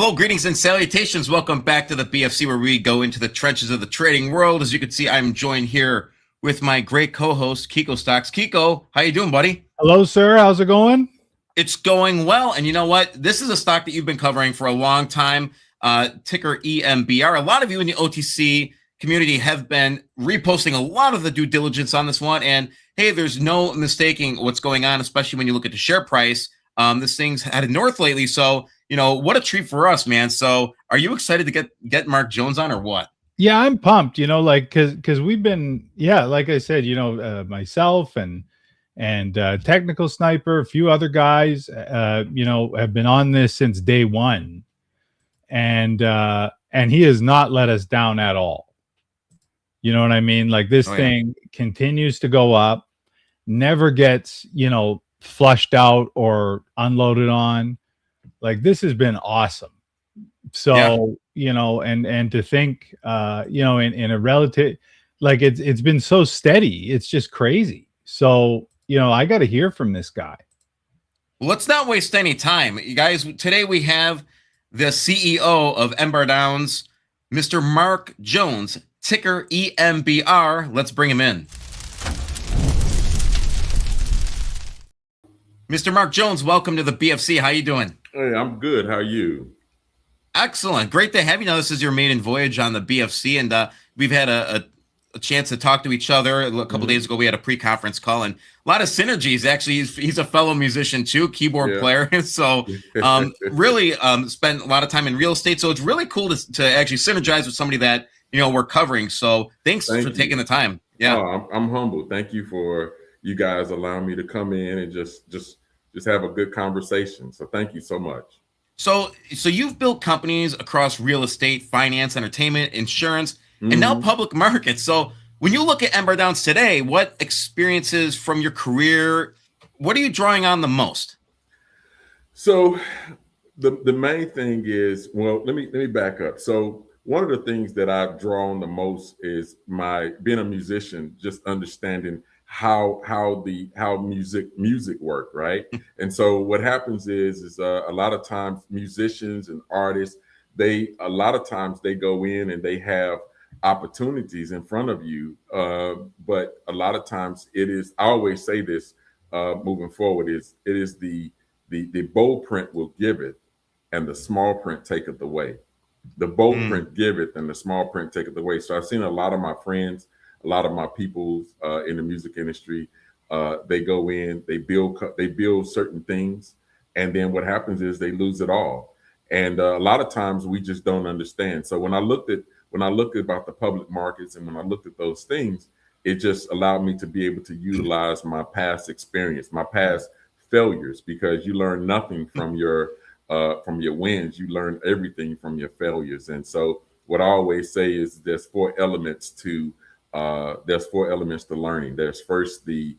Hello, greetings and salutations. Welcome back to the BFC, where we go into the trenches of the trading world. As you can see, I'm joined here with my great co-host, Kiko Stocks. Kiko, how you doing, buddy? Hello, sir. How's it going? It's going well. And you know what? This is a stock that you've been covering for a long time, ticker EMBR. A lot of you in the OTC community have been reposting a lot of the due diligence on this one. And hey, there's no mistaking what's going on, especially when you look at the share price. This thing's headed north lately. So, you know, what a treat for us, man. So are you excited to get Mark Jones on or what? Yeah, I'm pumped, like, cause we've been, like I said, myself and Technical Sniper, a few other guys, have been on this since day one, and he has not let us down at all. You know what I mean? Like, this thing continues to go up, never gets, flushed out or unloaded on. Like, this has been awesome. So, and to think, in a relative, like, it's been so steady. It's just crazy. So, I got to hear from this guy. Well, let's not waste any time. You guys, today we have the CEO of Embarr Downs, Mr. Mark Jones, ticker EMBR. Let's bring him in. Mr. Mark Jones, welcome to the BFC. How you doing? Hey, I'm good. How are you? Excellent. Great to have you. Now, this is your maiden voyage on the BFC, and we've had a chance to talk to each other. A couple days ago, we had a pre-conference call, and a lot of synergies. Actually, he's a fellow musician too, keyboard player. So really spent a lot of time in real estate. So it's really cool to actually synergize with somebody that, we're covering. So thanks for taking the time. Yeah. Oh, I'm humbled. Thank you for you guys allowing me to come in and just have a good conversation. So thank you so much. So you've built companies across real estate, finance, entertainment, insurance, and now public markets. So when you look at Embarr Downs today, what experiences from your career, what are you drawing on the most? So the main thing is, well, let me back up. So one of the things that I've drawn the most is my being a musician, just understanding how music work, right? And so what happens is a lot of times musicians and artists, a lot of times they go in and they have opportunities in front of you, but a lot of times it is, I always say this moving forward, it is the bold print will give it and the small print taketh away. The bold print give it and the small print taketh away. So I've seen a lot of my friends, a lot of my people in the music industry, they go in, they build certain things, and then what happens is they lose it all. And a lot of times we just don't understand. So when I looked about the public markets and when I looked at those things, it just allowed me to be able to utilize my past experience, my past failures, because you learn nothing from your wins. You learn everything from your failures. And so what I always say is there's four elements to learning. There's first the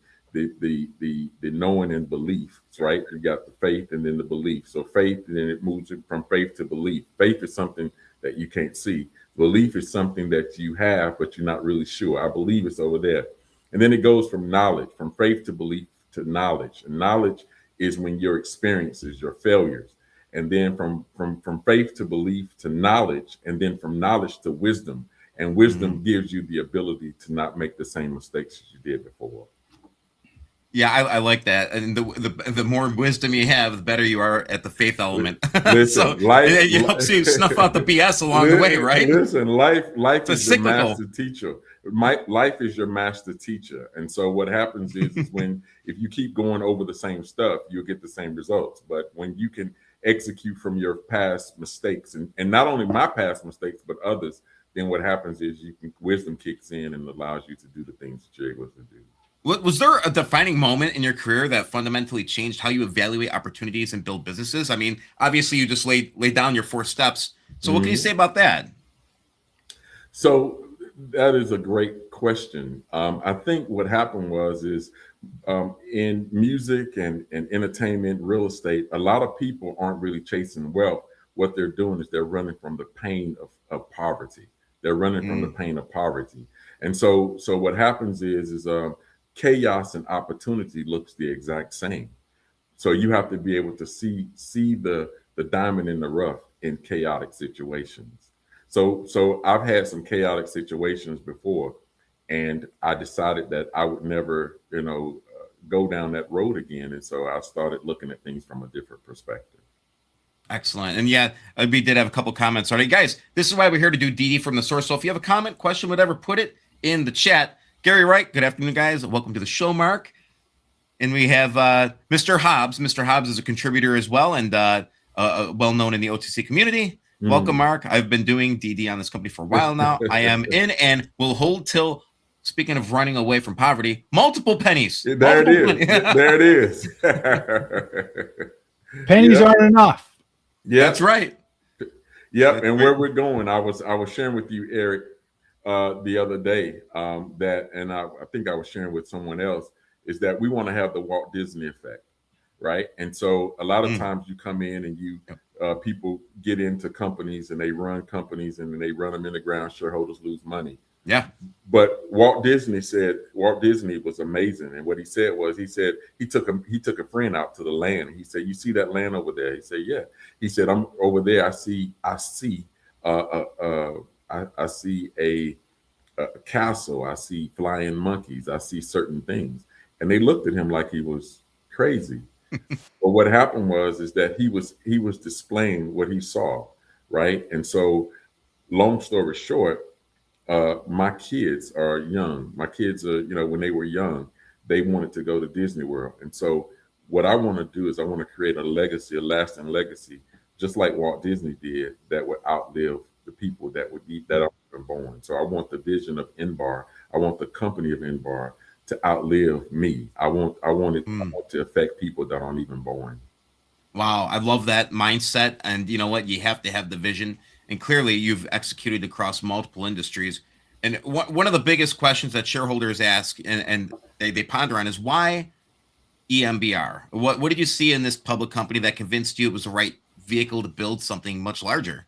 knowing and belief, right? You got the faith and then the belief. So faith, and then it moves from faith to belief. Faith is something that you can't see. Belief is something that you have, but you're not really sure. I believe it's over there. And then it goes from knowledge, from faith to belief to knowledge. And knowledge is when your experiences, your failures. And then from faith to belief to knowledge, and then from knowledge to wisdom. And wisdom gives you the ability to not make the same mistakes as you did before. Yeah, I like that. And the more wisdom you have, the better you are at the faith element. Listen, so it helps you snuff out the BS along the way, right? Listen, life is your master teacher. Life is your master teacher. And so what happens is when if you keep going over the same stuff, you'll get the same results. But when you can execute from your past mistakes, and not only my past mistakes, but others, then what happens is wisdom kicks in and allows you to do the things that you're able to do. Was there a defining moment in your career that fundamentally changed how you evaluate opportunities and build businesses? I mean, obviously you just laid down your 4 steps. So what can you say about that? So that is a great question. I think what happened is in music and entertainment, real estate, a lot of people aren't really chasing wealth. What they're doing is they're running from the pain of poverty. They're running from the pain of poverty. And so what happens is chaos and opportunity looks the exact same. So you have to be able to see the the diamond in the rough in chaotic situations. So I've had some chaotic situations before, and I decided that I would never, go down that road again. And so I started looking at things from a different perspective. Excellent. And yeah, we did have a couple comments already. Guys, this is why we're here to do DD from the source. So if you have a comment, question, whatever, put it in the chat. Gary Wright, good afternoon, guys. Welcome to the show, Mark. And we have Mr. Hobbs. Mr. Hobbs is a contributor as well, and well-known in the OTC community. Welcome, Mark. I've been doing DD on this company for a while now. I am in and will hold till, speaking of running away from poverty, multiple pennies. There it is. Pennies aren't enough. Yeah, that's right. Yep. And where we're going, I was sharing with you, Eric, the other day, that, and I think I was sharing with someone else, is that we want to have the Walt Disney effect, right? And so a lot of times you come in and you people get into companies and they run companies and they run them in the ground. Shareholders lose money. Yeah. But Walt Disney was amazing. And what he said was, he took a friend out to the land. He said, "You see that land over there?" He said, "Yeah." He said, "I'm over there. I see a castle. I see flying monkeys. I see certain things." And they looked at him like he was crazy. But what happened is that he was displaying what he saw, right? And so, long story short, my kids are young. My kids are, when they were young, they wanted to go to Disney World. And so what I want to do is I want to create a legacy, a lasting legacy, just like Walt Disney did, that would outlive the people that are born. So I want the vision of EMBR. I want the company of EMBR to outlive me. I want it to affect people that aren't even born. Wow. I love that mindset. And you know what? You have to have the vision. And clearly you've executed across multiple industries. And one of the biggest questions that shareholders ask and they ponder on is, why EMBR? What did you see in this public company that convinced you it was the right vehicle to build something much larger?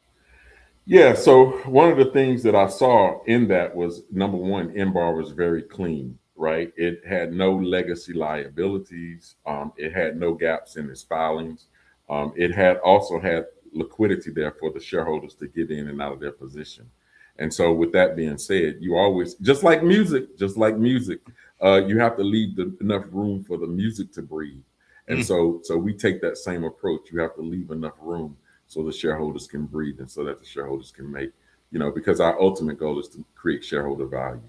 Yeah, so one of the things that I saw in that was, number one, EMBR was very clean, right? It had no legacy liabilities. It had no gaps in its filings. It had also had liquidity there for the shareholders to get in and out of their position. And so with that being said, you always, just like music, you have to leave enough room for the music to breathe. And so we take that same approach. You have to leave enough room so the shareholders can breathe and so that the shareholders can make, because our ultimate goal is to create shareholder value.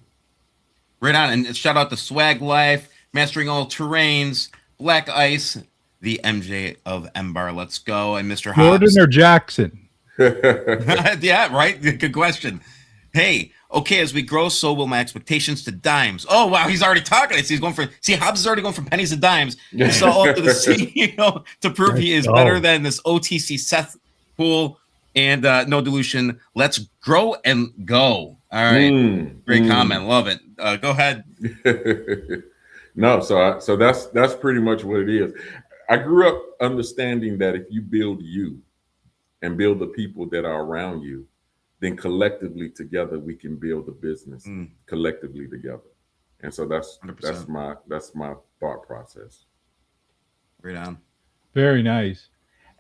Right on. And shout out to Swag Life, Mastering All Terrains, Black Ice, the MJ of EMBR. Let's go. And Mr. Hobbs. Jordan or Jackson? Yeah, right. Good question. Hey, okay, as we grow, so will my expectations to dimes. Oh, wow, he's already talking. He's going Hobbs is already going from pennies to dimes. So up to the CEO to prove he is better than this OTC Seth pool and no dilution. Let's grow and go. All right. Great comment. Love it. Go ahead. No, so that's pretty much what it is. I grew up understanding that if you build you and build the people that are around you, then collectively together we can build a business collectively together. And so that's my thought process. Right on. Very nice.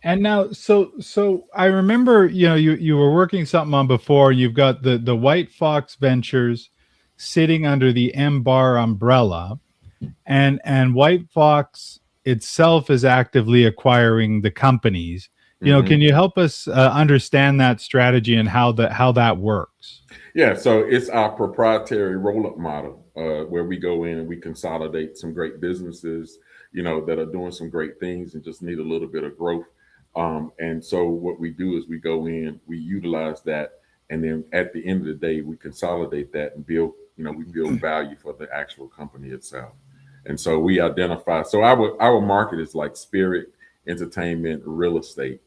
And now, so I remember, you were working something on before. You've got the White Fox Ventures sitting under the EMBR umbrella, and White Fox itself is actively acquiring the companies. Can you help us understand that strategy and how that works? Yeah, so it's our proprietary Rollup model, where we go in and we consolidate some great businesses, that are doing some great things and just need a little bit of growth. And so what we do is we go in, we utilize that, and then at the end of the day, we consolidate that and build, we build value for the actual company itself. And so we identify, so our market is like spirit, entertainment, real estate.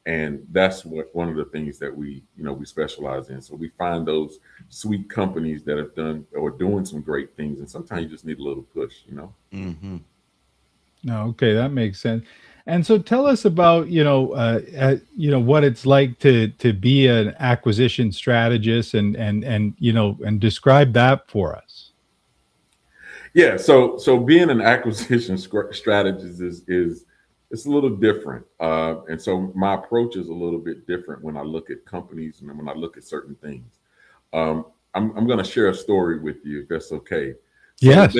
And that's one of the things that we specialize in. So we find those sweet companies that have done or doing some great things. And sometimes you just need a little push, No, okay, that makes sense. And so tell us about, what it's like to be an acquisition strategist and describe that for us. Yeah. So being an acquisition strategist is it's a little different. And so my approach is a little bit different when I look at companies and when I look at certain things. I'm going to share a story with you, if that's okay. So Yes.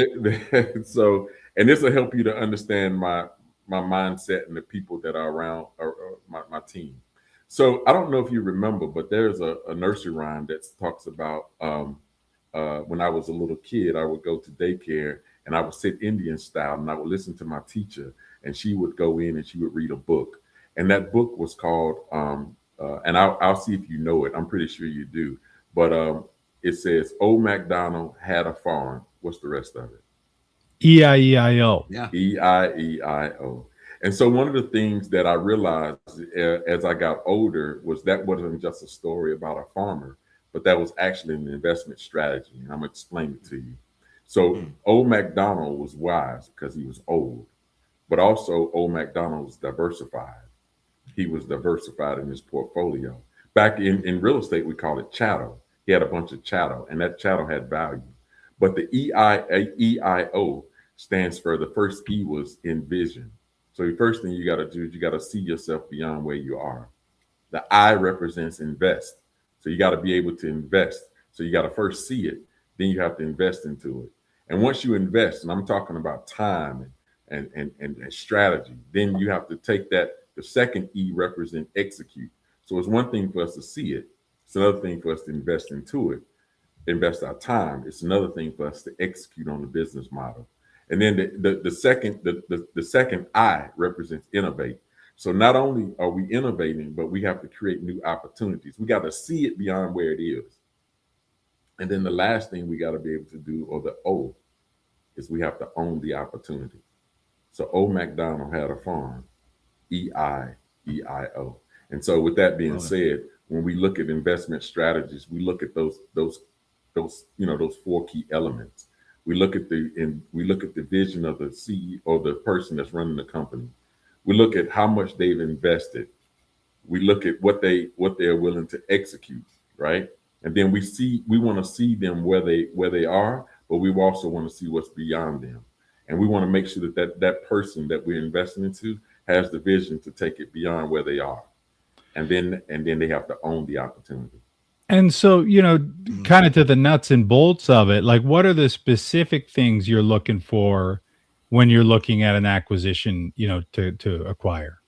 So, and this will help you to understand my mindset and the people that are around my team. So I don't know if you remember, but there's a nursery rhyme that talks about when I was a little kid, I would go to daycare and I would sit Indian style and I would listen to my teacher, and she would go in and she would read a book. And that book was called, and I'll see if you know it. I'm pretty sure you do. But it says, Old MacDonald had a farm. What's the rest of it? E-I-E-I-O. Yeah. E-I-E-I-O. And so one of the things that I realized as I got older was that wasn't just a story about a farmer, but that was actually an investment strategy. And I'm going to explain it to you. So Old MacDonald was wise because he was old, but also Old MacDonald was diversified. He was diversified in his portfolio. Back in real estate, we call it chattel. He had a bunch of chattel, and that chattel had value. But the E-I-E-I-O stands for, the first E was envision. So the first thing you got to do is you got to see yourself beyond where you are. The I represents invest. So you got to be able to invest. So you got to first see it, then you have to invest into it. And once you invest, and I'm talking about time and strategy, then you have to take that. The second E represent execute. So it's one thing for us to see it. It's another thing for us to invest into it, invest our time. It's another thing for us to execute on the business model. And then the second I represents innovate. So not only are we innovating, but we have to create new opportunities. We got to see it beyond where it is. And then the last thing we got to be able to do, or the O, is we have to own the opportunity. So Old MacDonald had a farm, E-I-E-I-O. And so with that being said, when we look at investment strategies, we look at those four key elements. We look at the vision of the CEO or the person that's running the company. We look at how much they've invested. We look at what they're willing to execute, right? And then we want to see them where they are, but we also want to see what's beyond them. And we want to make sure that person that we're investing into has the vision to take it beyond where they are. And then they have to own the opportunity. And so, kind of to the nuts and bolts of it, like what are the specific things you're looking for when you're looking at an acquisition, to acquire?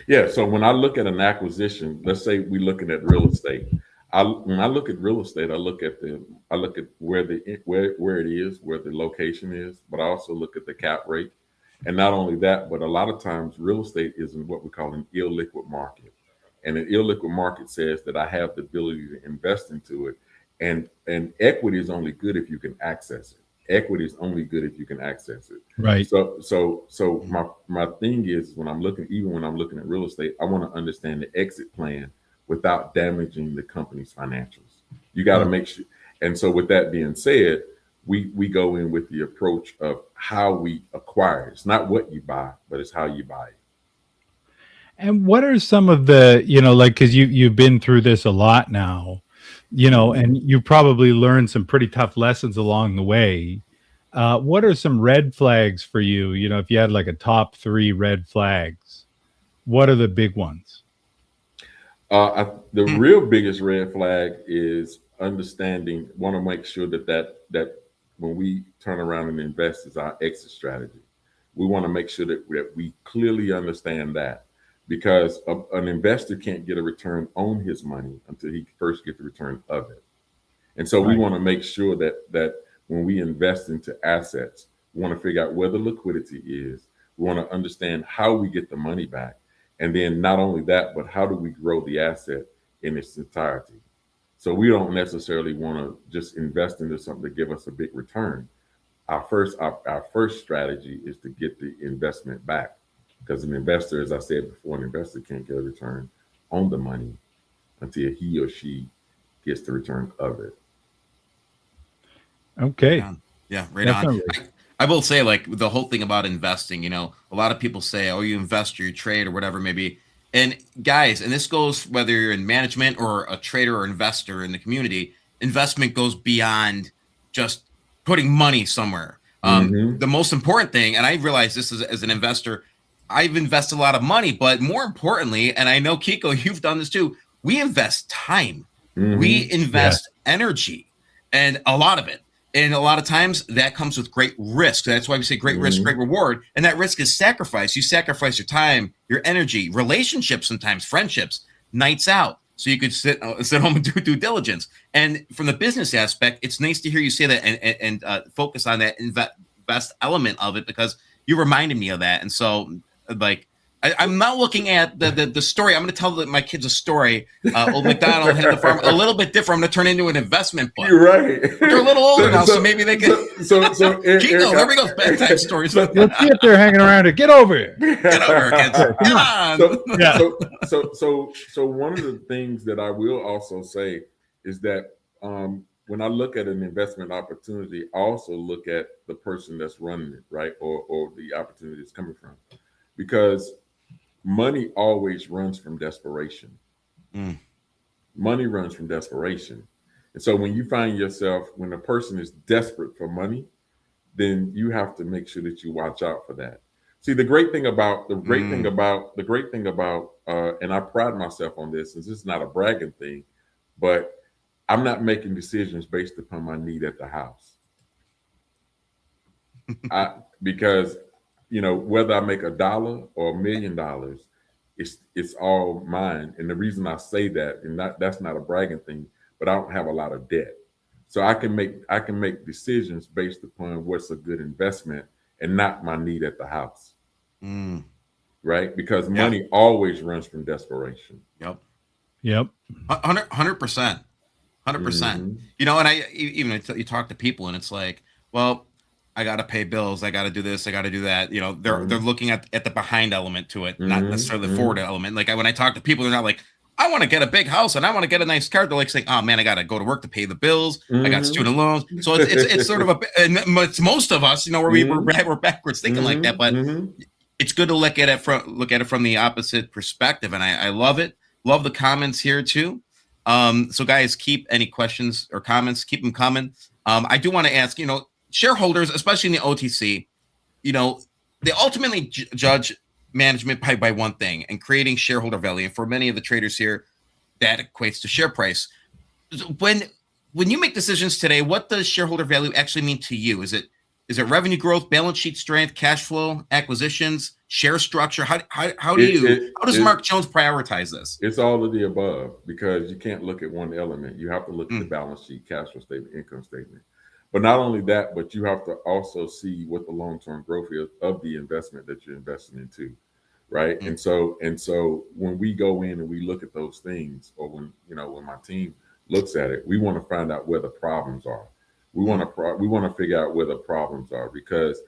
Yeah. So when I look at an acquisition, let's say we're looking at real estate. When I look at real estate, I look at where it is, where the location is, but I also look at the cap rate. And not only that, but a lot of times real estate is in what we call an illiquid market. And an illiquid market says that I have the ability to invest into it. And equity is only good if you can access it. Equity is only good if you can access it. Right. So my thing is, when I'm looking at real estate, I want to understand the exit plan without damaging the company's financials. You got to make sure. And so with that being said, we go in with the approach of how we acquire. It's not what you buy, but it's how you buy it. And what are some of the, because you've been through this a lot now, and you probably learned some pretty tough lessons along the way. What are some red flags for you? If you had like a top 3 red flags, what are the big ones? The real biggest red flag is understanding, want to make sure that when we turn around and invest is our exit strategy. We want to make sure that we clearly understand that. Because an investor can't get a return on his money until he first gets the return of it. And so we want to make sure that when we invest into assets, we want to figure out where the liquidity is. We want to understand how we get the money back. And then not only that, but how do we grow the asset in its entirety? So we don't necessarily want to just invest into something to give us a big return. Our first strategy is to get the investment back. Because an investor, as I said before, an investor can't get a return on the money until he or she gets the return of it. Okay. Yeah, right on. I will say, like, the whole thing about investing, a lot of people say, oh, you invest or you trade or whatever maybe. And guys, and this goes whether you're in management or a trader or investor in the community, investment goes beyond just putting money somewhere. The most important thing, and I realize this as an investor, I've invested a lot of money, but more importantly, and I know Kiko, you've done this too, we invest time. We invest energy, and a lot of it. And a lot of times that comes with great risk. That's why we say great risk, great reward. And that risk is sacrifice. You sacrifice your time, your energy, relationships, sometimes friendships, nights out. So you could sit home and do due diligence. And from the business aspect, it's nice to hear you say that and focus on that invest element of it, because you reminded me of that. And so, like, I'm not looking at the story. I'm going to tell my kids a story. Old MacDonald had the farm a little bit different. I'm going to turn it into an investment book. You're right. They're a little older now, so maybe they can. Kiko, there we go. Bedtime stories. Let's see if they're hanging around it. Get over here. Get over here, kids. Come on. So one of the things that I will also say is that when I look at an investment opportunity, I also look at the person that's running it, right, or the opportunity that's coming from, because money always runs from desperation. Money runs from desperation. And so when you find yourself, when a person is desperate for money, then you have to make sure that you watch out for that. See, the great thing about, and I pride myself on this, and this is not a bragging thing, but I'm not making decisions based upon my need at the house. Because whether I make $1 or $1 million, it's all mine. And the reason I say that, and that's not a bragging thing, but I don't have a lot of debt. So I can make decisions based upon what's a good investment and not my need at the house. Right? Because money always runs from desperation. Yep. 100%. 100%. And I even you talk to people and it's like, well, I got to pay bills. I got to do this. I got to do that. They're looking at the behind element to it, not necessarily the forward element. Like when I talk to people, they're not like, I want to get a big house and I want to get a nice car. They're like saying, oh man, I got to go to work to pay the bills. I got student loans. So it's sort of and it's most of us, where we're backwards thinking like that, but it's good to look at it from the opposite perspective. And I love it. Love the comments here too. So guys, keep any questions or comments, keep them coming. I do want to ask, shareholders, especially in the OTC, they ultimately judge management by one thing, and creating shareholder value. And for many of the traders here, that equates to share price. When you make decisions today, what does shareholder value actually mean to you? Is it revenue growth, balance sheet strength, cash flow, acquisitions, share structure? How does Mark Jones prioritize this? It's all of the above, because you can't look at one element. You have to look at the balance sheet, cash flow statement, income statement. But not only that, but you have to also see what the long-term growth is of the investment that you're investing into, right? And so when we go in and we look at those things, or when my team looks at it, we want to find out where the problems are. We want to figure out where the problems are, because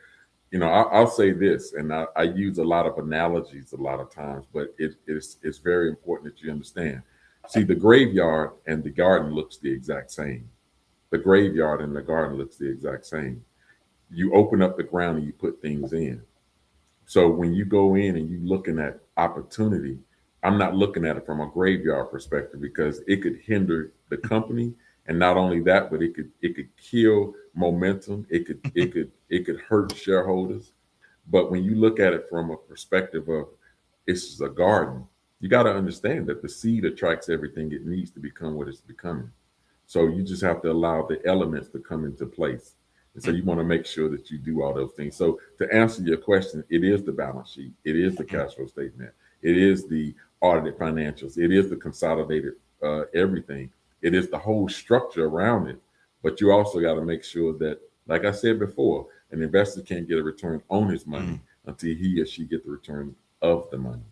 I'll say this, and I use a lot of analogies a lot of times, but it's very important that you understand. See, the graveyard and the garden looks the exact same. The graveyard and the garden looks the exact same. You open up the ground and you put things in. So when you go in and you're looking at opportunity, I'm not looking at it from a graveyard perspective, because it could hinder the company. And not only that, but it could kill momentum. It could hurt shareholders. But when you look at it from a perspective of it's a garden, you got to understand that the seed attracts everything it needs to become what it's becoming. So you just have to allow the elements to come into place. And so you want to make sure that you do all those things. So to answer your question, it is the balance sheet. It is the cash flow statement. It is the audited financials. It is the consolidated everything. It is the whole structure around it. But you also got to make sure that, like I said before, an investor can't get a return on his money until he or she get the return of the money.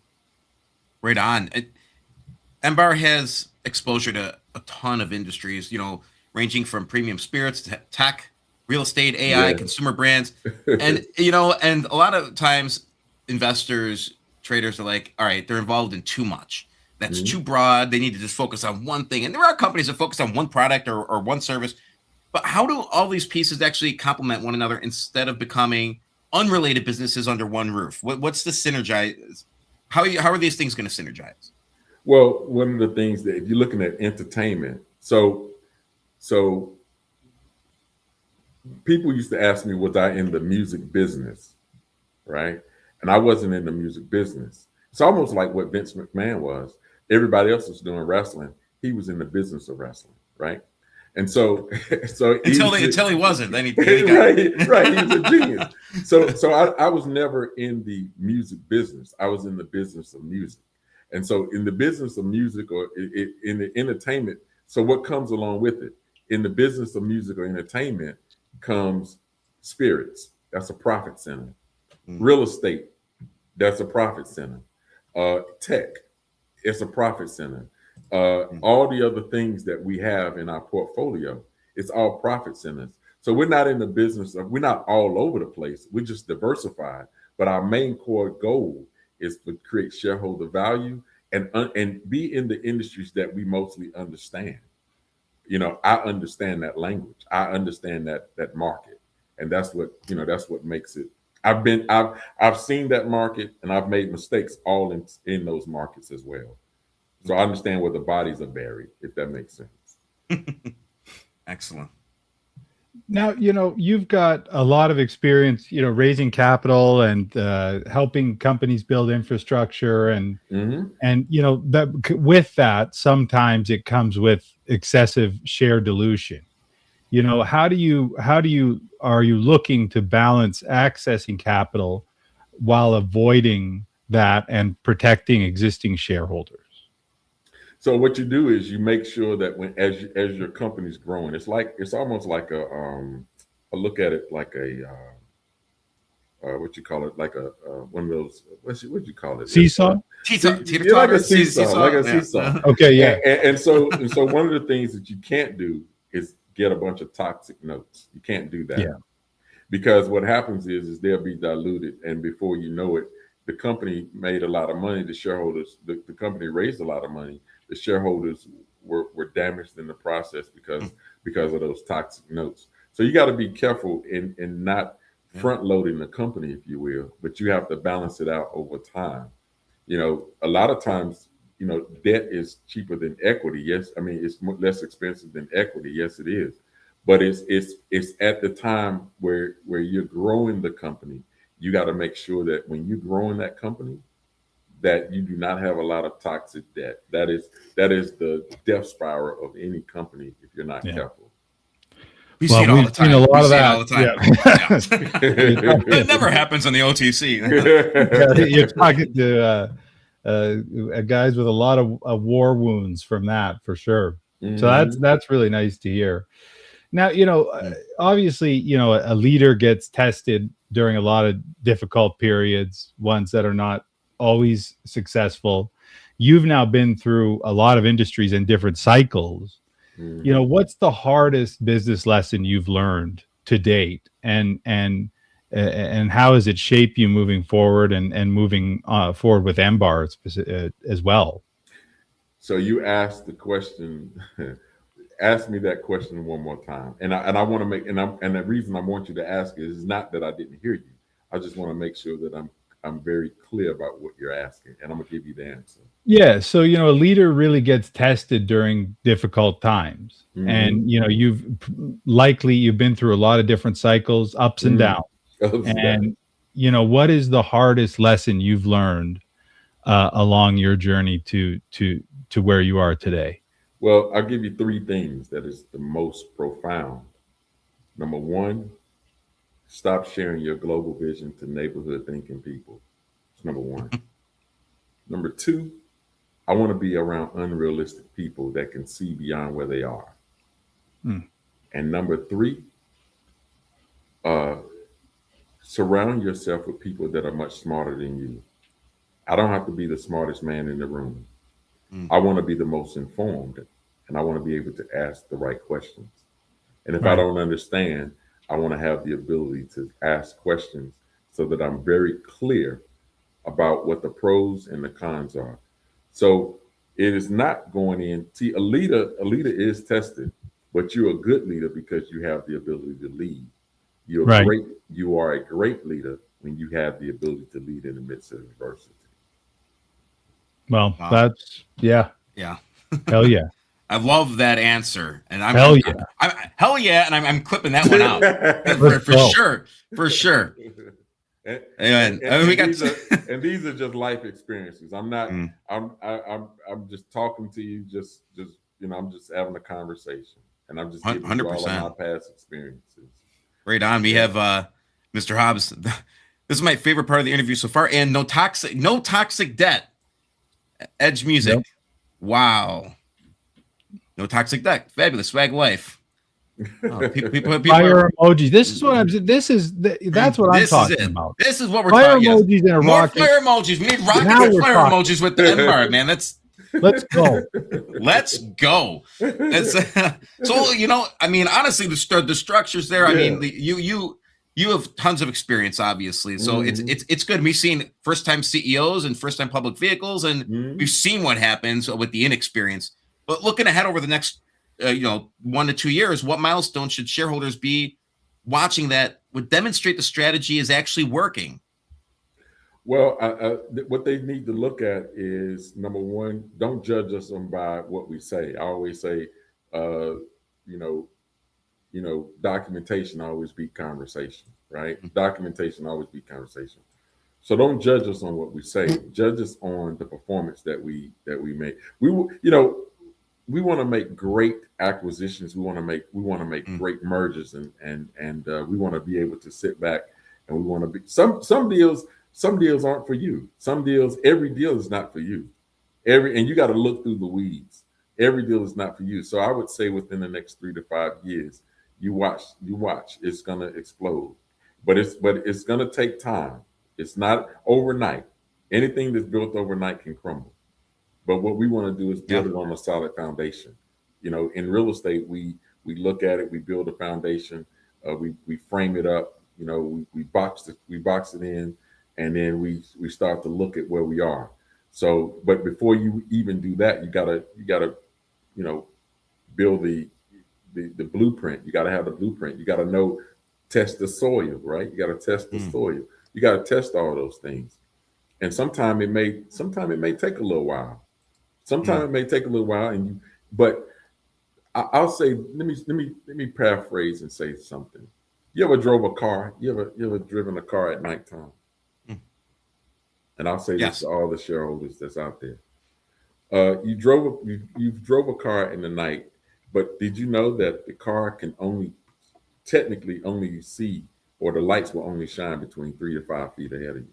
Right on. Embarr has exposure to a ton of industries, ranging from premium spirits to tech, real estate, AI, consumer brands. And, and a lot of times investors, traders are like, all right, they're involved in too much. That's too broad. They need to just focus on one thing. And there are companies that focus on one product or one service. But how do all these pieces actually complement one another instead of becoming unrelated businesses under one roof? What's the synergize? How are these things going to synergize? Well, one of the things that if you're looking at entertainment, so people used to ask me, was I in the music business, right? and I wasn't in the music business. It's almost like what Vince McMahon was. Everybody else was doing wrestling. He was in the business of wrestling, right? And so, until he wasn't, then he got right. He was a genius. So I was never in the music business. I was in the business of music. And so in the business of music or in the entertainment, so what comes along with it? In the business of music or entertainment comes spirits. That's a profit center. Real estate, that's a profit center. Tech, it's a profit center. All the other things that we have in our portfolio, it's all profit centers. So we're not in the business of, we're not all over the place. We're just diversified. But our main core goal is to create shareholder value and be in the industries that we mostly understand. You know, I understand that language. I understand that market, and that's what makes it. I've seen that market, and I've made mistakes all in those markets as well. So I understand where the bodies are buried, if that makes sense. Excellent. Now, you've got a lot of experience, raising capital and helping companies build infrastructure, and that with that, sometimes it comes with excessive share dilution. Are you looking to balance accessing capital while avoiding that and protecting existing shareholders? So what you do is you make sure that as your company's growing, it's almost like I look at it like a what you call it, like a one of those, what you call it, seesaw. Like a seesaw. Okay, yeah. And so one of the things that you can't do is get a bunch of toxic notes. You can't do that. Yeah. Because what happens is they'll be diluted, and before you know it, the company made a lot of money. The shareholders, the company raised a lot of money. The shareholders were damaged in the process because of those toxic notes. So you got to be careful in not front loading the company, if you will, but you have to balance it out over time. A lot of times, debt is cheaper than equity. Yes, I mean it's less expensive than equity. Yes, it is, but it's at the time where you're growing the company. You got to make sure that when you're growing that company, that you do not have a lot of toxic debt. That is the death spiral of any company if you're not careful. We see it all the time. Seen a lot of that. All the time. Yeah. It never happens on the OTC. You're talking to guys with a lot of war wounds from that, for sure. So that's really nice to hear. Now, obviously, a leader gets tested during a lot of difficult periods, ones that are not always successful. You've now been through a lot of industries and different cycles. What's the hardest business lesson you've learned to date, and how has it shaped you moving forward and moving forward with Embarr as well? So you asked the question. Ask me that question one more time, and I want to make and the reason I want you to ask it is not that I didn't hear you. I just want to make sure that I'm very clear about what you're asking, and I'm gonna give you the answer. Yeah, so a leader really gets tested during difficult times, and you've been through a lot of different cycles, ups and downs. And what is the hardest lesson you've learned along your journey to where you are today? Well, I'll give you three things that is the most profound. Number one, stop sharing your global vision to neighborhood thinking people. That's number one. Number two, I want to be around unrealistic people that can see beyond where they are. And number three, surround yourself with people that are much smarter than you. I don't have to be the smartest man in the room. I want to be the most informed, and I want to be able to ask the right questions. And if I don't understand, I want to have the ability to ask questions so that I'm very clear about what the pros and the cons are. So it is not going in. See, a leader is tested, but you're a good leader because you have the ability to lead. You are a great leader when you have the ability to lead in the midst of adversity. Well, that's hell yeah. I love that answer, and hell yeah, and I'm clipping that one out for sure. And we got these are just life experiences. I'm not. I'm just talking to you. Just I'm just having a conversation, and I'm just giving you all of my past experiences. Right on. We have Mr. Hobbs. This is my favorite part of the interview so far. And no toxic debt. Edge Music. Yep. Wow. No toxic debt. Fabulous. Swag life. Oh, people fire emojis. That's what I'm talking about. This is what we're talking about. Emojis in a More rocket. fire emojis. We need rocket fire emojis with the Embarr, man. Let's go. Let's go. So I mean, honestly, the structure's there. I mean, you have tons of experience, obviously. So it's good. We've seen first-time CEOs and first-time public vehicles, and we've seen what happens with the inexperience. But looking ahead over the next 1 to 2 years, what milestones should shareholders be watching that would demonstrate the strategy is actually working? Well, what they need to look at is, number one, don't judge us by what we say. I always say, documentation always beat conversation, right? Documentation always beat conversation. So don't judge us on what we say. Judge us on the performance that we make. We want to make great acquisitions. We want to make great mergers, and we want to be able to sit back, and we want to be some deals aren't for you. Some deals, every deal is not for you. And you got to look through the weeds. Every deal is not for you. So I would say within the next 3 to 5 years, you watch, it's gonna explode. But it's gonna take time. It's not overnight. Anything that's built overnight can crumble. But what we want to do is build it on a solid foundation. In real estate, we look at it, we build a foundation, we frame it up, we box it in, and then we start to look at where we are. So, but before you even do that, you gotta build the blueprint. You gotta have the blueprint. You gotta test the soil, right? You gotta test the soil. You gotta test all those things. And sometimes it may take a little while. Sometimes it may take a little while, but I'll say, let me paraphrase and say something. You ever drove a car? You ever driven a car at nighttime? And I'll say this to all the shareholders that's out there. You drove a car in the night, but did you know that the car can technically only see, or the lights will only shine between 3 to 5 feet ahead of you?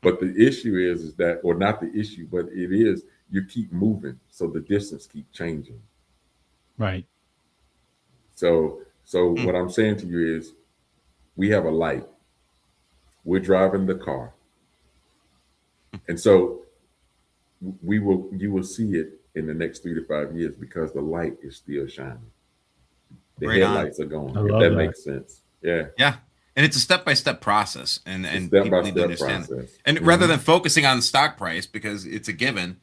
But the issue is that, or not the issue, but it is, you keep moving, so the distance keep changing. Right. So what I'm saying to you is, we have a light. We're driving the car. And so you will see it in the next 3 to 5 years because the light is still shining. The headlights are going. If that makes sense. Yeah. Yeah. And it's a step-by-step process, and people need to understand. Process. And rather than focusing on the stock price, because it's a given.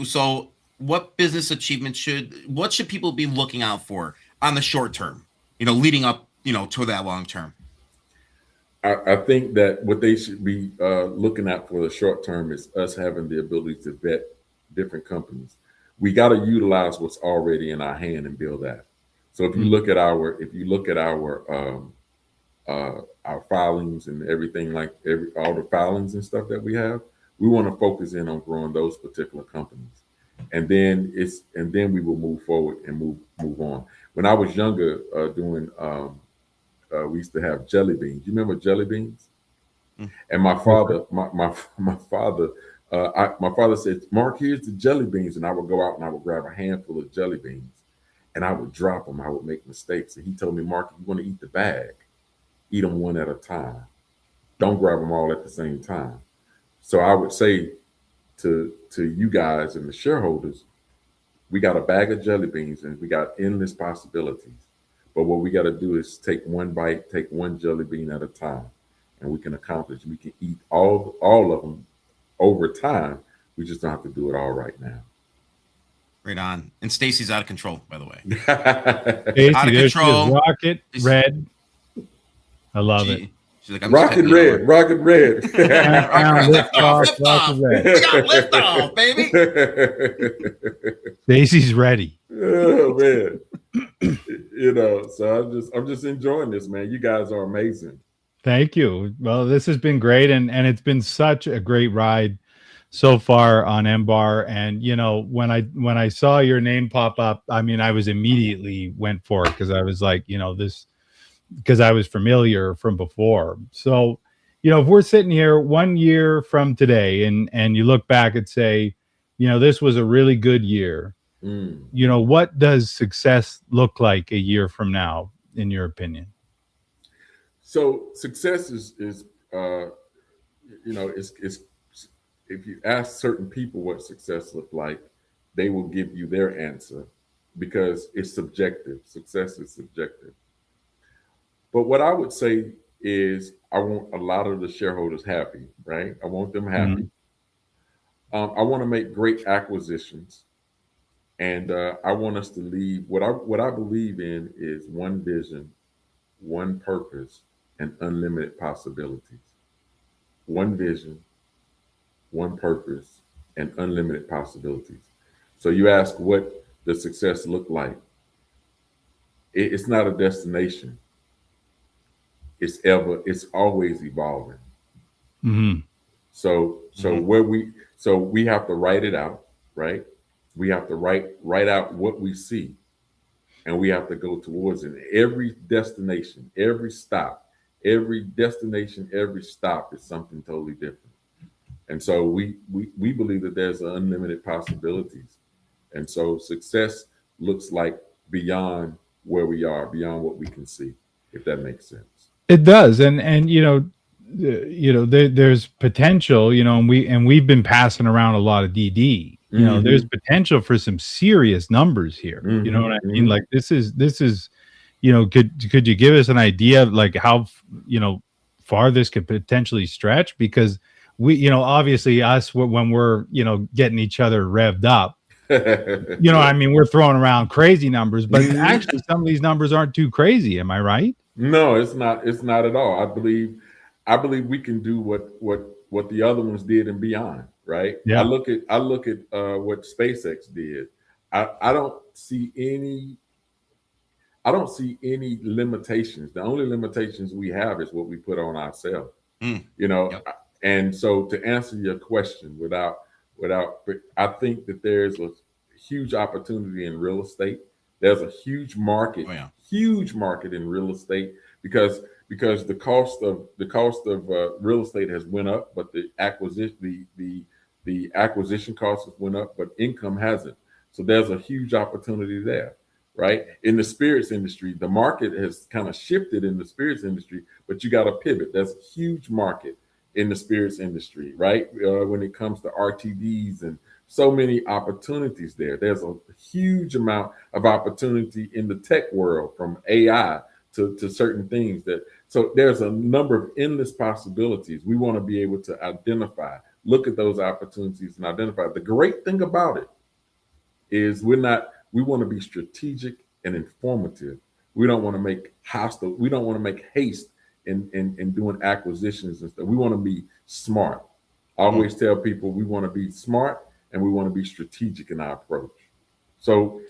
So what business achievement what should people be looking out for on the short term, leading up, to that long term? I think that what they should be looking at for the short term is us having the ability to vet different companies. We got to utilize what's already in our hand and build that. So if you look at our filings and everything, all the filings and stuff that we have, we want to focus in on growing those particular companies, and then we will move forward and move on. When I was younger, we used to have jelly beans. You remember jelly beans? And my father, my father said, "Mark, here's the jelly beans," and I would go out and I would grab a handful of jelly beans, and I would drop them. I would make mistakes, and he told me, "Mark, if you want to eat the bag, eat them one at a time. Don't grab them all at the same time." So I would say to you guys and the shareholders, we got a bag of jelly beans and we got endless possibilities. But what we got to do is take one bite, take one jelly bean at a time, and we can accomplish. We can eat all of them over time. We just don't have to do it all right now. Right on. And Stacy's out of control, by the way. Stacy, out of control. Rocket red. I love it. She's like, rocket red. Lift off. We got lift off, baby. Stacy's ready. Oh man. So I'm just enjoying this, man. You guys are amazing. Thank you. Well, this has been great, and it's been such a great ride so far on Embarr. And when I saw your name pop up, I mean, I was immediately went for it because I was like, this, because I was familiar from before. So, if we're sitting here 1 year from today, and you look back and say, this was a really good year. What does success look like a year from now, in your opinion? So success is if you ask certain people what success look like, they will give you their answer because it's subjective. Success is subjective. But what I would say is I want a lot of the shareholders happy, right? I want them happy. I want to make great acquisitions. And I want us to leave what I believe in is one vision, one purpose, and unlimited possibilities. One vision, one purpose, and unlimited possibilities. So you ask what does success look like? It's not a destination. It's always evolving. So we have to write it out, right? We have to write out what we see, and we have to go towards it. Every destination, every stop, every destination, every stop is something totally different. And so we believe that there's unlimited possibilities. And so success looks like beyond where we are, beyond what we can see, if that makes sense. It does. And there's potential, and we've been passing around a lot of DD. There's potential for some serious numbers here. You know what I mean? Like this is could you give us an idea of like how far this could potentially stretch? Because we obviously us when we're getting each other revved up, I mean, we're throwing around crazy numbers, but actually some of these numbers aren't too crazy. Am I right? No, it's not at all. I believe we can do what the other ones did and beyond, right? Yeah. I look at what SpaceX did. I don't see any limitations. The only limitations we have is what we put on ourselves. Yep. And so to answer your question I think that there's a huge opportunity in real estate. There's a huge market, huge market in real estate because the cost of real estate has went up, but the acquisition cost has went up, but income hasn't. So there's a huge opportunity there, right? In the spirits industry, the market has kind of shifted in the spirits industry, but you got to pivot. There's a huge market in the spirits industry, right? When it comes to RTDs and so many opportunities there. There's a huge amount of opportunity in the tech world, from AI to certain things so there's a number of endless possibilities. We want to be able to look at those opportunities and identify. The great thing about it is we want to be strategic and informative. We don't want to make haste in doing acquisitions and stuff. We want to be smart. I always tell people we want to be smart and we want to be strategic in our approach. So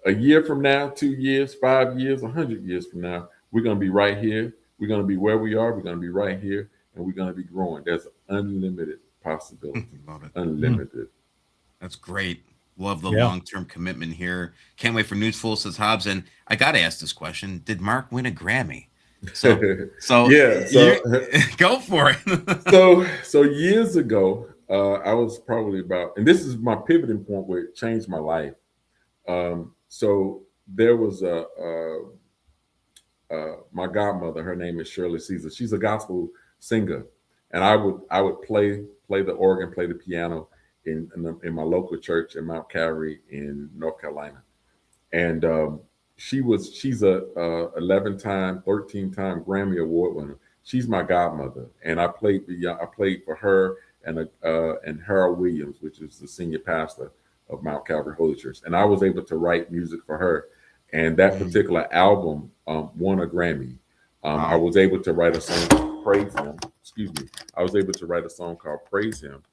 a year from now, 2 years, 5 years, 100 years from now, we're going to be right here. We're going to be where we are. We're going to be right here, and we're going to be growing. There's unlimited possibility. Love it. Unlimited. That's great. Love the long-term commitment here. Can't wait for Newsful, says Hobbs. And I got to ask this question. Did Mark win a Grammy? So go for it. So years ago, I was probably and this is my pivoting point where it changed my life. So there was my godmother. Her name is Shirley Caesar. She's a gospel singer, and I would play the organ, play the piano in my local church in Mount Calvary in North Carolina, and she's a 11-time, 13-time Grammy Award-winner. She's my godmother, and I played for her and Harold Williams, which is the senior pastor of Mount Calvary Holy Church, and I was able to write music for her, and that particular album won a Grammy. I was able to write a song, Praise Him. Excuse me. I was able to write a song called Praise Him,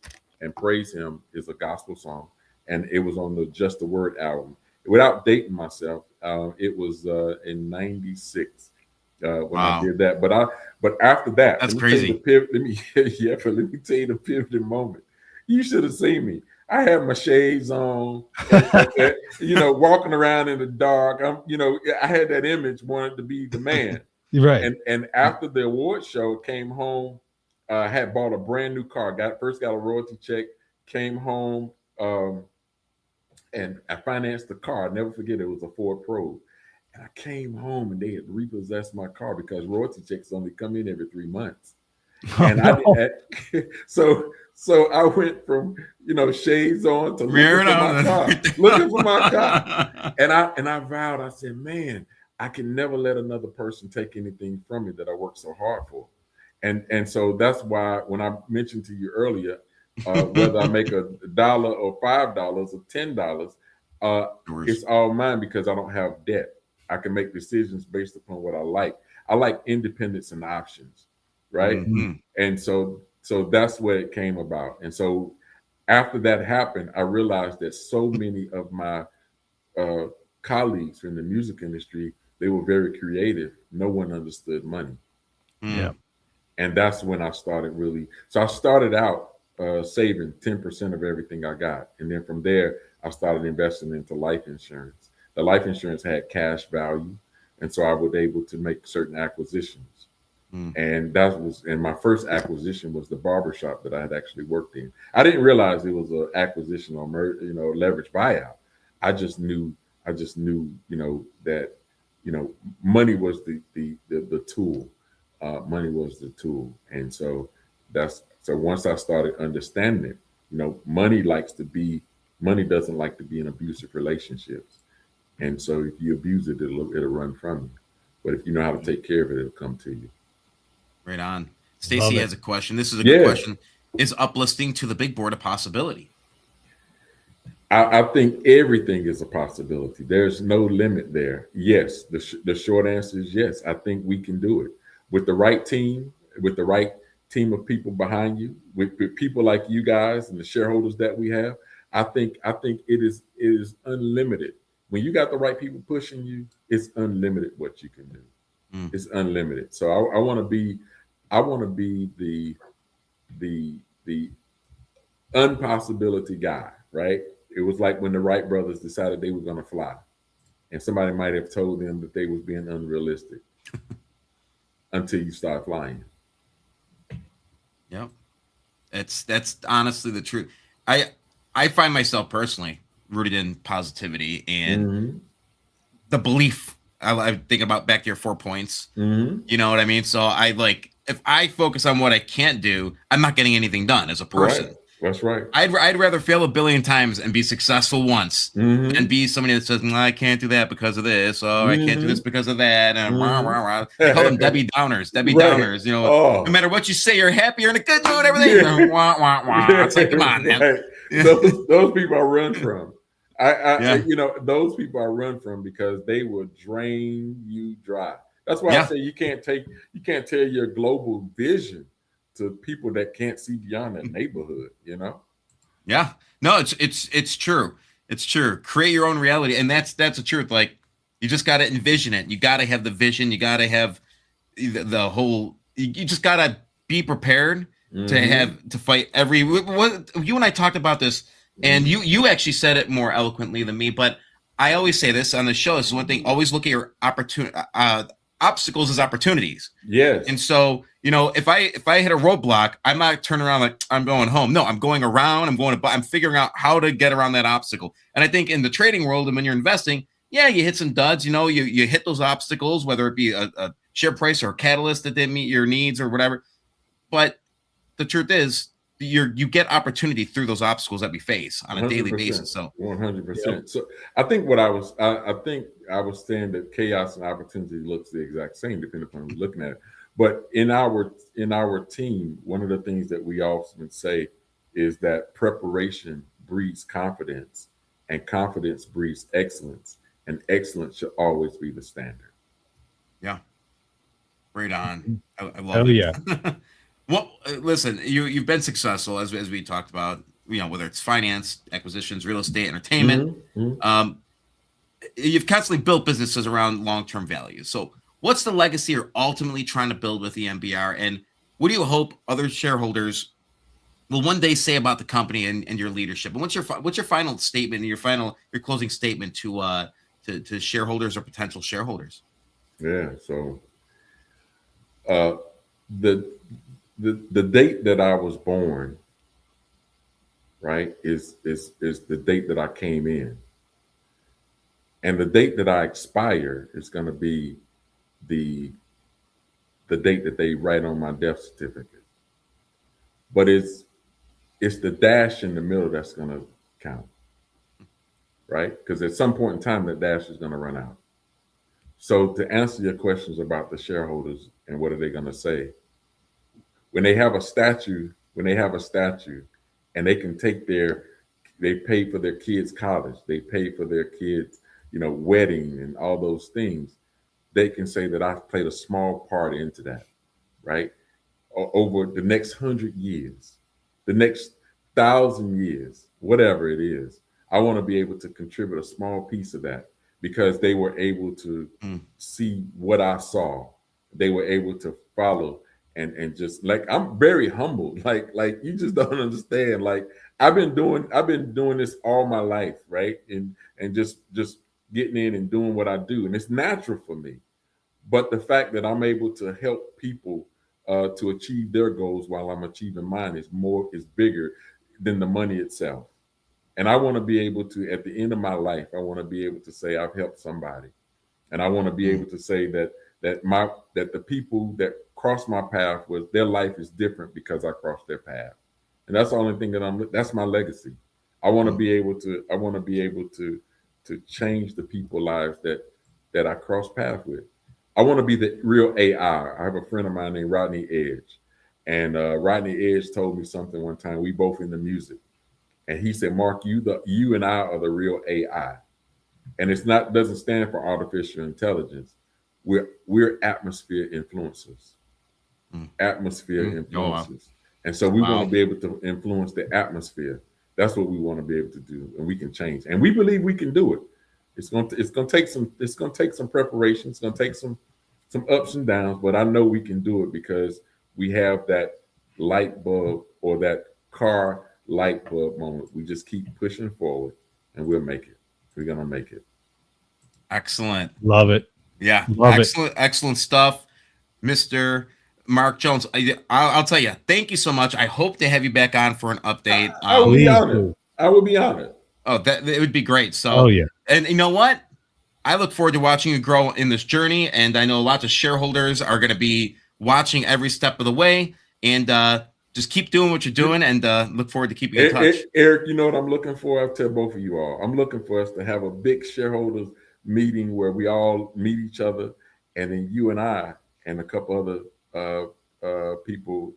and Praise Him is a gospel song, and it was on the Just the Word album. Without dating myself, it was in '96, when I did that. But after that, that's crazy. Let me tell you the pivoting moment. You should have seen me. I had my shades on, walking around in the dark. I had that image, wanted to be the man. Right. And after the award show, came home, had bought a brand new car. Got a royalty check. Came home, and I financed the car. I'll never forget, it was a Ford Probe. And I came home and they had repossessed my car because royalty checks only come in every 3 months. And so I went from shades on to looking for my car. And I vowed, I said, man, I can never let another person take anything from me that I worked so hard for. And so that's why when I mentioned to you earlier, whether I make $1 or $5 or $10, it's all mine because I don't have debt. I can make decisions based upon what I like. I like independence and options, right? Mm-hmm. And so that's where it came about. And so after that happened, I realized that so many of my colleagues in the music industry, they were very creative. No one understood money. Yeah. And that's when I started really. So I started out saving 10% of everything I got. And then from there, I started investing into life insurance. The life insurance had cash value. And so I was able to make certain acquisitions. And my first acquisition was the barbershop that I had actually worked in. I didn't realize it was an acquisition or leverage buyout. I just knew, that, money was the tool. Money was the tool. And so once I started understanding it, money doesn't like to be in abusive relationships. And so if you abuse it, it'll run from you. But if you know how to take care of it, it'll come to you. Right on. Stacy has a question. This is a good question. Is uplisting to the big board a possibility? I think everything is a possibility. There's no limit there. Yes, the short answer is yes. I think we can do it with the right team, with the right team of people behind you, with people like you guys and the shareholders that we have. I think it is unlimited. When you got the right people pushing you, it's unlimited what you can do. It's unlimited. So I want to be the unpossibility guy, right? It was like when the Wright brothers decided they were going to fly, and somebody might have told them that they was being unrealistic until you start flying. Yep. That's honestly the truth. I find myself personally rooted in positivity and the belief. I think about back to your 4 points. You know what I mean? So if I focus on what I can't do, I'm not getting anything done as a person. Right. That's right. I'd rather fail a billion times and be successful once and be somebody that says, I can't do that because of this, or I can't do this because of that. And they call them Debbie Downers. Downers, no matter what you say, you're happy, you're in a good mood, everything. It's like, come on, man. Right. Those people I run from. Those people I run from because they will drain you dry. That's why I say you can't tell your global vision to people that can't see beyond their neighborhood, Yeah. No, it's true. It's true. Create your own reality. And that's the truth. Like, you just got to envision it. You got to have the vision. You got to have the whole, you just got to be prepared to fight you and I talked about this, and you actually said it more eloquently than me, but I always say this on the show. This is one thing. Always look at your obstacles as opportunities. Yes. And so, if I hit a roadblock, I'm not turning around like I'm going home. No, I'm going around. I'm figuring out how to get around that obstacle. And I think in the trading world and when you're investing, you hit some duds. You hit those obstacles, whether it be a share price or a catalyst that didn't meet your needs or whatever. But the truth is, you get opportunity through those obstacles that we face on a daily basis. So 100%. So I think I was saying that chaos and opportunity looks the exact same depending upon who's looking at it. But in our team, one of the things that we often say is that preparation breeds confidence, and confidence breeds excellence, and excellence should always be the standard. Yeah. Right on. I love Hell it. Yeah. Well, listen, you've been successful as we talked about, whether it's finance, acquisitions, real estate, entertainment. You've constantly built businesses around long-term value. So what's the legacy you're ultimately trying to build with EMBR, and what do you hope other shareholders will one day say about the company and your leadership? And what's your final statement and your closing statement to shareholders or potential shareholders? Yeah. So the date that I was born, right, is the date that I came in. And the date that I expire is going to be the date that they write on my death certificate. But it's the dash in the middle that's going to count, right? Because at some point in time, that dash is going to run out. So to answer your questions about the shareholders and what are they going to say, when they have a statue, and they can take they pay for their kids' college, they pay for their kids, wedding and all those things, they can say that I've played a small part into that, right? Over the next 100 years, the next 1,000 years, whatever it is, I want to be able to contribute a small piece of that because they were able to see what I saw. They were able to follow and just like, I'm very humble. Like you just don't understand. Like I've been doing this all my life, right? And just getting in and doing what I do. And it's natural for me. But the fact that I'm able to help people to achieve their goals while I'm achieving mine is bigger than the money itself. And I want to be able to, at the end of my life, I want to be able to say I've helped somebody. And I want to be able to say that the people that cross my path their life is different because I crossed their path. And that's the only thing that's my legacy. I want to be able to change the people's lives that I cross paths with. I want to be the real AI. I have a friend of mine named Rodney Edge. And Rodney Edge told me something one time. We both in the music. And he said, Mark, you and I are the real AI. And doesn't stand for artificial intelligence. We're atmosphere influencers. Atmosphere influencers. And so we want to be able to influence the atmosphere. That's what we want to be able to do, and we can change. And we believe we can do it. It's going to take some preparation. It's going to take some ups and downs, but I know we can do it because we have that light bulb or that car light bulb moment. We just keep pushing forward, and we'll make it. We're going to make it. Excellent. Love it. Yeah. Love excellent stuff, Mr. Mark Jones. I'll tell you, thank you so much. I hope to have you back on for an update. I will be honored. I will be honored. Oh, it would be great. So, yeah. And you know what? I look forward to watching you grow in this journey. And I know lots of shareholders are going to be watching every step of the way. And just keep doing what you're doing, and look forward to keeping in touch. Eric, you know what I'm looking for? I'll tell both of you all. I'm looking for us to have a big shareholders meeting where we all meet each other, and then you and I and a couple other people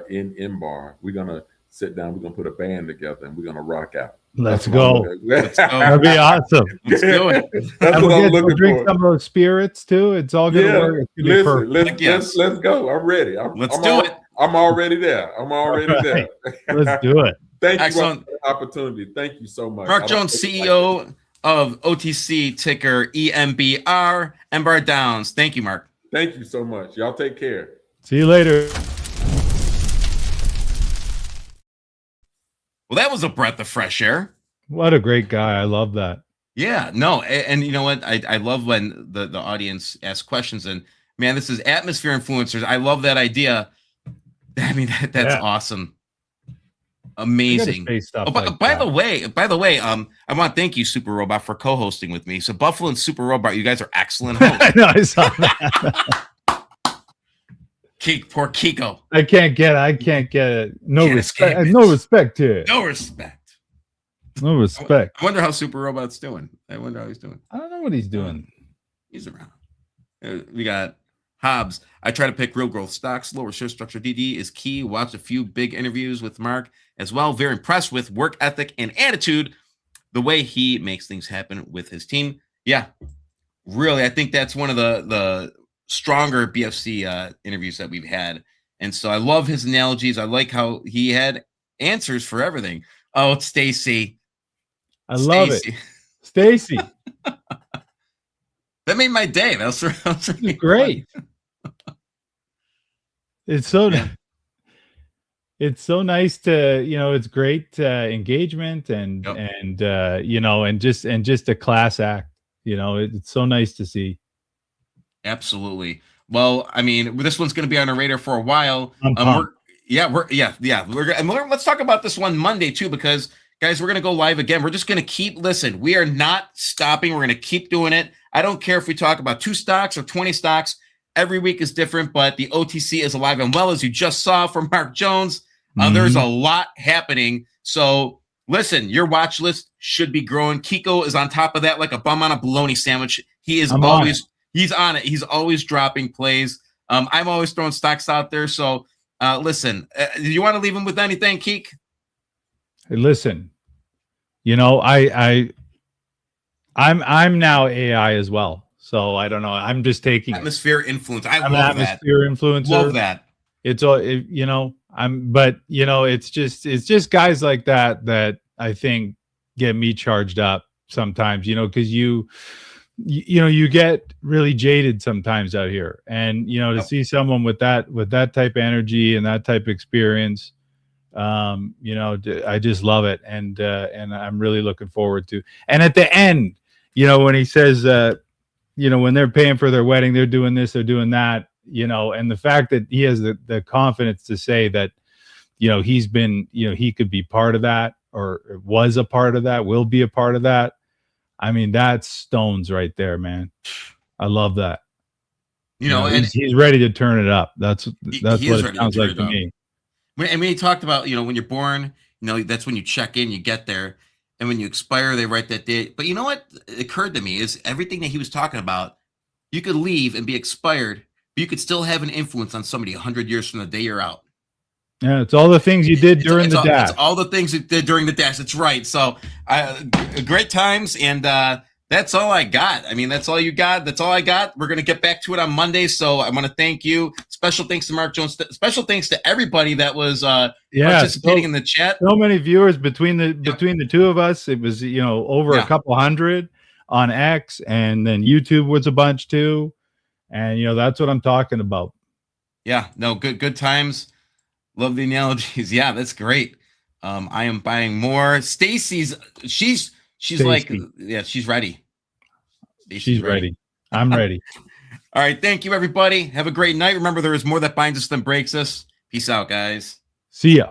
in Embarr, we're gonna sit down. We're gonna put a band together, and we're gonna rock out. Let's go. Let's go. That'd be awesome. Let's do it. That's what I'm looking drink for. some of those spirits too. It's all gonna work. Listen, let's go. I'm ready. Let's do it. I'm already there. There. Let's do it. Thank you Excellent. for the opportunity. Thank you so much. Mark Jones, CEO of OTC, ticker EMBR, Embarr Downs. Thank you, Mark. Thank you so much. Y'all take care. See you later. Well, that was a breath of fresh air. What a great guy. I love that. Yeah, no. And you know what? I love when the audience asks questions, and man, this is atmosphere influencers. I love that idea. I mean, that's awesome. Amazing. Oh, by the way, I want to thank you, Super Robot, for co-hosting with me. So Buffalo and Super Robot, you guys are excellent hosts. I know, I saw that. Poor Kiko. I can't get it. No respect. No respect here. No respect. No respect. I wonder how Super Robot's doing. I wonder how he's doing. I don't know what he's doing. He's around. We got Hobbs. I try to pick real growth stocks. Lower share structure DD is key. Watched a few big interviews with Mark as well. Very impressed with work ethic and attitude, the way he makes things happen with his team. Yeah, really. I think that's one of the stronger BFC interviews that we've had. And so I love his analogies. I like how he had answers for everything. Oh, it's Stacy. Love it. Stacy. That made my day. That was really Great. fun. It's so it's so nice to, it's great engagement and and just a class act. It's so nice to see. Absolutely. Well, I mean, this one's going to be on our radar for a while. Let's talk about this one Monday too, because guys, we're going to go live again. We're just going to listen. We are not stopping. We're going to keep doing it. I don't care if we talk about 2 stocks or 20 stocks. Every week is different, but the OTC is alive and well, as you just saw from Mark Jones. There's a lot happening. So listen, your watch list should be growing. Kiko is on top of that like a bum on a bologna sandwich. He's on it. He's always dropping plays. I'm always throwing stocks out there. So listen, do you want to leave him with anything, Keek? Hey, listen, I'm now AI as well. So I don't know. I'm just taking atmosphere influence. I'm an atmosphere influencer. Love that. It's all, it's just guys like that I think get me charged up sometimes, because you get really jaded sometimes out here, and to see someone with that type of energy and that type of experience, I just love it, and I'm really looking forward to. And at the end, when he says, when they're paying for their wedding, they're doing this, they're doing that, and the fact that he has the confidence to say that, he's been, he could be part of that, or was a part of that, will be a part of that. I mean, that's stones right there, man. I love that. And he's ready to turn it up. That's what it sounds like to me. And when he talked about, when you're born, that's when you check in, you get there. And when you expire, they write that date. But you know what occurred to me is everything that he was talking about, you could leave and be expired, but you could still have an influence on somebody 100 years from the day you're out. Yeah, it's all the things you did during the dash. It's all the things you did during the dash. That's right. So great times. And that's all I got. I mean, that's all you got. That's all I got. We're going to get back to it on Monday. So I want to thank you. Special thanks to Mark Jones. Special thanks to everybody that was participating in the chat. So many viewers between the two of us. It was, over a couple hundred on X, and then YouTube was a bunch too. And, that's what I'm talking about. Yeah, no, good times. Love the analogies. Yeah, that's great. I am buying more. Stacy's she's like, yeah, she's ready. She's ready. I'm ready. All right. Thank you, everybody. Have a great night. Remember, there is more that binds us than breaks us. Peace out, guys. See ya.